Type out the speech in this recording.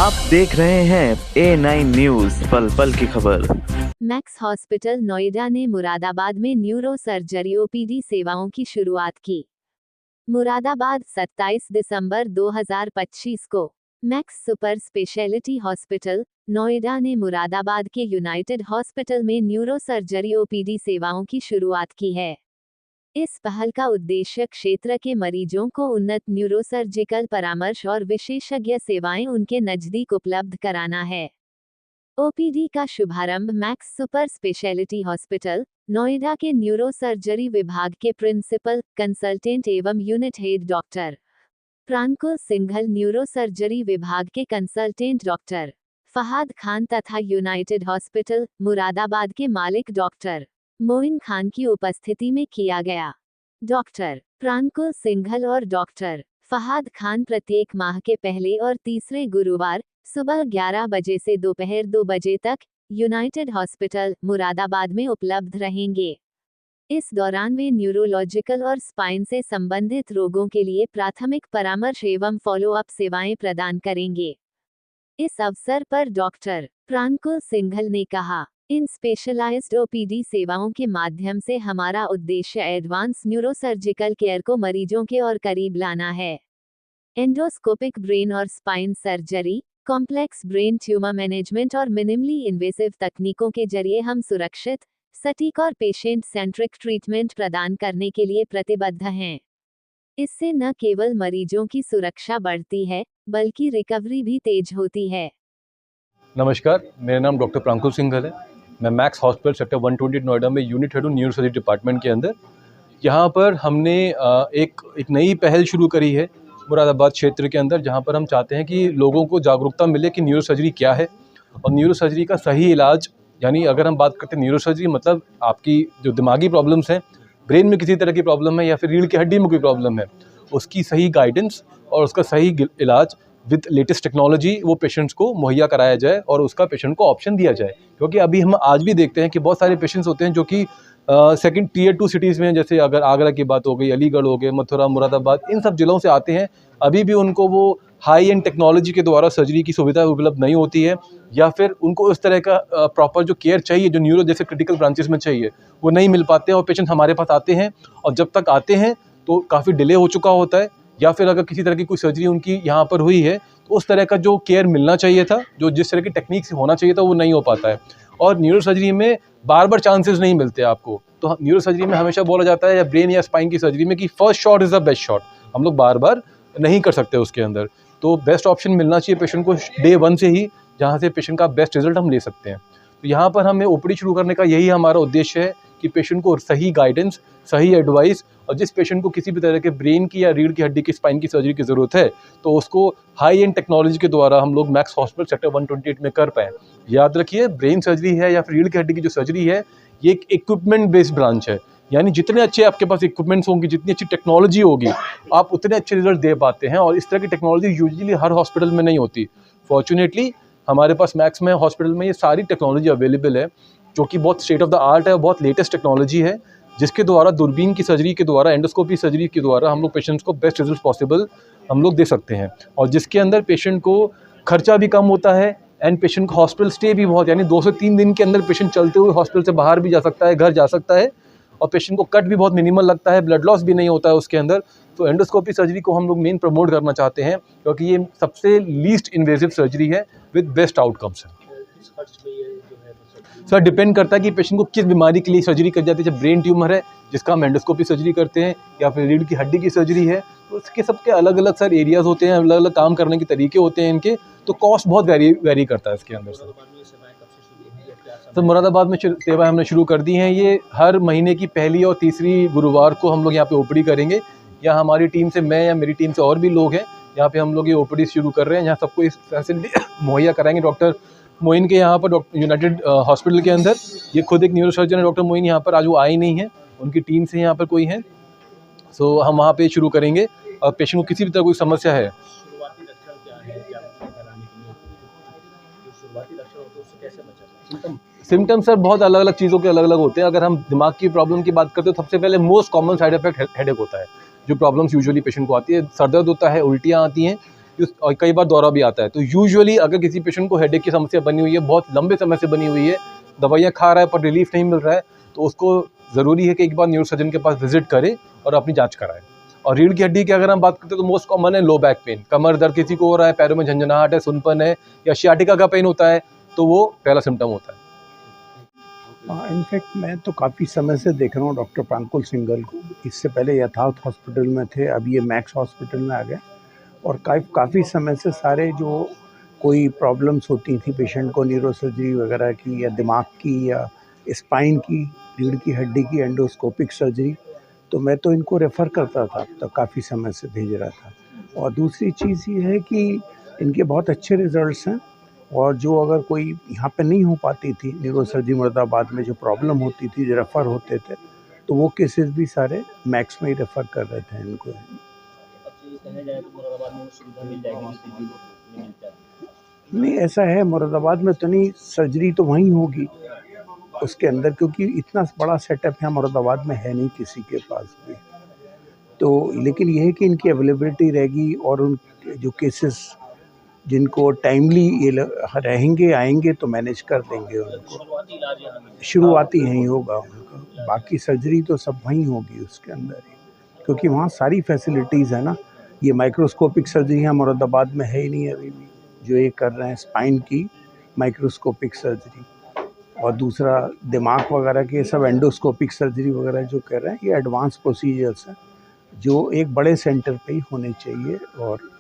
आप देख रहे हैं A9 न्यूज, पल पल की खबर। मैक्स हॉस्पिटल नोएडा ने मुरादाबाद में न्यूरो सर्जरी ओपीडी सेवाओं की शुरुआत की। मुरादाबाद 27 दिसंबर 2025 को max super speciality hospital Noida ने मुरादाबाद के यूनाइटेड हॉस्पिटल में न्यूरो सर्जरी ओपीडी सेवाओं की शुरुआत की है। इस पहल का उद्देश्य क्षेत्र के मरीजों को उन्नत न्यूरोसर्जिकल परामर्श और विशेषज्ञ सेवाएं उनके नजदीक उपलब्ध कराना है। ओपीडी का शुभारंभ max super speciality hospital Noida के न्यूरो सर्जरी विभाग के प्रिंसिपल कंसल्टेंट एवं unit head doctor Prankul Singhal, neuro surgery विभाग के कंसल्टेंट डॉक्टर फहाद खान तथा यूनाइटेड हॉस्पिटल मुरादाबाद के मालिक डॉक्टर मोइन खान की उपस्थिति में किया गया। डॉक्टर प्रांकुल सिंघल और डॉक्टर फहाद खान प्रत्येक माह के पहले और तीसरे गुरुवार सुबह 11 बजे से दोपहर 2 बजे तक यूनाइटेड हॉस्पिटल मुरादाबाद में उपलब्ध रहेंगे। इस दौरान वे न्यूरोलॉजिकल और स्पाइन से संबंधित रोगों के लिए प्राथमिक परामर्श एवं फॉलोअप सेवाएं प्रदान करेंगे। इस अवसर पर डॉक्टर प्रांकुल सिंघल ने कहा, इन स्पेशलाइज्ड ओपीडी सेवाओं के माध्यम से हमारा उद्देश्य एडवांस न्यूरोसर्जिकल केयर को मरीजों के और करीब लाना है। एंडोस्कोपिक ब्रेन और spine surgery, complex brain tumour management और मिनिमली इन्वेसिव तकनीकों के जरिए हम सुरक्षित, सटीक और पेशेंट सेंट्रिक ट्रीटमेंट प्रदान करने के लिए प्रतिबद्ध हैं। इससे न केवल मरीजों की सुरक्षा बढ़ती है, बल्कि रिकवरी भी तेज होती है। नमस्कार, मेरा नाम डॉक्टर प्रांकुल सिंघल है। मैं मैक्स हॉस्पिटल सेक्टर 120 नोएडा में यूनिट हेड हूँ न्यूरो सर्जरी डिपार्टमेंट के अंदर। यहाँ पर हमने एक नई पहल शुरू करी है मुरादाबाद क्षेत्र के अंदर, जहाँ पर हम चाहते हैं कि लोगों को जागरूकता मिले कि न्यूरो सर्जरी क्या है और न्यूरो सर्जरी का सही इलाज। यानी अगर हम बात करते हैं न्यूरो सर्जरी, मतलब आपकी जो दिमागी प्रॉब्लम्स हैं, ब्रेन में किसी तरह की प्रॉब्लम है या फिर रीढ़ की हड्डी में कोई प्रॉब्लम है, उसकी सही गाइडेंस और उसका सही इलाज विद लेटेस्ट टेक्नोलॉजी वो पेशेंट्स को मुहैया कराया जाए और उसका पेशेंट को ऑप्शन दिया जाए। क्योंकि अभी हम आज भी देखते हैं कि बहुत सारे पेशेंट्स होते हैं जो कि सेकंड टियर 2 सिटीज़ में, जैसे अगर आगरा की बात हो गई, अलीगढ़ हो गए, मथुरा, मुरादाबाद, इन सब जिलों से आते हैं। अभी भी उनको वो हाई एंड टेक्नोलॉजी के द्वारा सर्जरी की सुविधा उपलब्ध नहीं होती है, या फिर उनको इस तरह का प्रॉपर जो केयर चाहिए जो न्यूरो जैसे क्रिटिकल ब्रांचेस में चाहिए, वो नहीं मिल पाते हैं। और पेशेंट हमारे पास आते हैं और जब तक आते हैं तो काफ़ी डिले हो चुका होता है, या फिर अगर किसी तरह की कोई सर्जरी उनकी यहाँ पर हुई है तो उस तरह का जो केयर मिलना चाहिए था, जो जिस तरह की टेक्निक से होना चाहिए था, वो नहीं हो पाता है। और न्यूरो सर्जरी में बार बार चांसेस नहीं मिलते आपको। तो न्यूरो सर्जरी में हमेशा बोला जाता है, या ब्रेन या स्पाइन की सर्जरी में, कि first shot is the best shot. हम लोग बार बार नहीं कर सकते उसके अंदर, तो बेस्ट ऑप्शन मिलना चाहिए पेशेंट को डे 1 से ही, जहाँ से पेशेंट का बेस्ट रिजल्ट हम ले सकते हैं। तो यहाँ पर हमें ओपीडी शुरू करने का यही हमारा उद्देश्य है कि पेशेंट को सही गाइडेंस, सही एडवाइस, और जिस पेशेंट को किसी भी तरह के ब्रेन की या रीढ़ की हड्डी की, स्पाइन की सर्जरी की ज़रूरत है, तो उसको हाई एंड टेक्नोलॉजी के द्वारा हम लोग मैक्स हॉस्पिटल सेक्टर 128 में कर पाएँ। याद रखिए, ब्रेन सर्जरी है या फिर रीढ़ की हड्डी की जो सर्जरी है, ये एक इक्विपमेंट बेस्ड ब्रांच है। यानी जितने अच्छे आपके पास इक्विपमेंट्स होंगे, जितनी अच्छी टेक्नोलॉजी होगी, आप उतने अच्छे रिजल्ट दे पाते हैं। और इस तरह की टेक्नोलॉजी यूजुअली हर हॉस्पिटल में नहीं होती। फॉर्चुनेटली हमारे पास मैक्स में हॉस्पिटल में ये सारी टेक्नोलॉजी अवेलेबल है, जो कि बहुत स्टेट ऑफ द आर्ट है और बहुत लेटेस्ट टेक्नोलॉजी है, जिसके द्वारा दूरबीन की सर्जरी के द्वारा, एंडोस्कोपी सर्जरी के द्वारा हम लोग पेशेंट्स को बेस्ट रिजल्ट पॉसिबल हम लोग दे सकते हैं। और जिसके अंदर पेशेंट को खर्चा भी कम होता है एंड पेशेंट को हॉस्पिटल स्टे भी बहुत, यानी 2 से 3 दिन के अंदर पेशेंट चलते हुए हॉस्पिटल से बाहर भी जा सकता है, घर जा सकता है। और पेशेंट को कट भी बहुत मिनिमल लगता है, ब्लड लॉस भी नहीं होता है उसके अंदर। तो एंडोस्कोपी सर्जरी को हम लोग मेन प्रमोट करना चाहते हैं, क्योंकि ये सबसे लीस्ट इन्वेसिव सर्जरी है विद बेस्ट आउटकम्स है। सर डिपेंड करता है कि पेशेंट को किस बीमारी के लिए सर्जरी कर जाती है। जब ब्रेन ट्यूमर है, जिसका हम एंडोस्कोपी सर्जरी करते हैं, या फिर रीढ़ की हड्डी की सर्जरी है, तो उसके सबके अलग अलग सर एरियाज़ होते हैं, अलग अलग काम करने के तरीके होते हैं इनके, तो कॉस्ट बहुत वेरी करता है इसके अंदर। सर मुरादाबाद में सेवा हमने शुरू कर दी हैं। ये हर महीने की पहली और तीसरी गुरुवार को हम लोग यहाँ पे ओपीडी करेंगे। यहाँ हमारी टीम से, मैं या मेरी टीम से और भी लोग हैं, यहाँ पे हम लोग ये ओपीडी शुरू कर रहे हैं। यहाँ सबको इस फैसिलिटी मुहैया कराएंगे। डॉक्टर मोइन के यहाँ पर यूनाइटेड हॉस्पिटल के अंदर, ये खुद एक न्यूरो सर्जन है डॉक्टर मोइन, यहाँ पर आज वो आए नहीं है, उनकी टीम से यहाँ पर कोई है। सो हम वहाँ पे शुरू करेंगे। और पेशेंट को किसी भी तरह कोई समस्या है, सिम्टम्स सर बहुत अलग अलग चीज़ों के अलग अलग होते हैं। अगर हम दिमाग की प्रॉब्लम की बात करते हैं तो सबसे पहले most common side effect headache होता है, जो प्रॉब्लम्स यूजुअली पेशेंट को आती है। सर दर्द होता है, उल्टियाँ आती हैं, और कई बार दौरा भी आता है। तो यूजुअली अगर किसी पेशेंट को हेडेक की समस्या बनी हुई है, बहुत लंबे समय से बनी हुई है, दवाइयाँ खा रहा है पर रिलीफ नहीं मिल रहा है, तो उसको ज़रूरी है कि एक बार न्यूरोसर्जन के पास विजिट करे और अपनी जांच कराए। और रीढ़ की हड्डी की अगर हम बात करते हैं तो मोस्ट कॉमन है लो बैक पेन, कमर दर्द किसी को हो रहा है, पैरों में झंझनाहट है, सुनपन है या शियाटिका का पेन होता है, तो वो पहला सिम्टम होता है। इनफैक्ट मैं तो काफ़ी समय से देख रहा हूँ डॉक्टर प्रांकुल सिंघल को। इससे पहले यथार्थ हॉस्पिटल में थे, अब ये मैक्स हॉस्पिटल में आ गए। और काफ़ी समय से सारे जो कोई प्रॉब्लम्स होती थी पेशेंट को, न्यूरोसर्जरी वगैरह की या दिमाग की या स्पाइन की, रीढ़ की हड्डी की एंडोस्कोपिक सर्जरी, तो मैं तो इनको रेफ़र करता था, तो काफ़ी समय से भेज रहा था। और दूसरी चीज़ ये है कि इनके बहुत अच्छे रिज़ल्ट्स हैं। और जो अगर कोई यहाँ पे नहीं हो पाती थी न्यूरोसर्जरी मुरादाबाद में, जो प्रॉब्लम होती थी, जो रेफ़र होते थे, तो वो केसेस भी सारे मैक्स में ही रेफ़र कर रहे थे इनको। नहीं, ऐसा है मुरादाबाद में तो नहीं, सर्जरी तो वहीं होगी उसके अंदर, क्योंकि इतना बड़ा सेटअप यहाँ मुरादाबाद में है नहीं किसी के पास भी। तो लेकिन ये है कि इनकी अवेलेबिलिटी रहेगी और उन जो केसेस जिनको टाइमली ये रहेंगे आएंगे तो मैनेज कर देंगे उनको। शुरुआती यहीं होगा उनका, बाकी सर्जरी तो सब वहीं होगी उसके अंदर ही, क्योंकि वहाँ सारी फैसिलिटीज़ है ना। ये माइक्रोस्कोपिक सर्जरी यहाँ मुरादाबाद में है ही नहीं अभी भी, जो ये कर रहे हैं स्पाइन की माइक्रोस्कोपिक सर्जरी, और दूसरा दिमाग वगैरह के सब एंडोस्कोपिक सर्जरी वगैरह जो कर रहे हैं, ये एडवांस प्रोसीजर्स हैं जो एक बड़े सेंटर पे ही होने चाहिए। और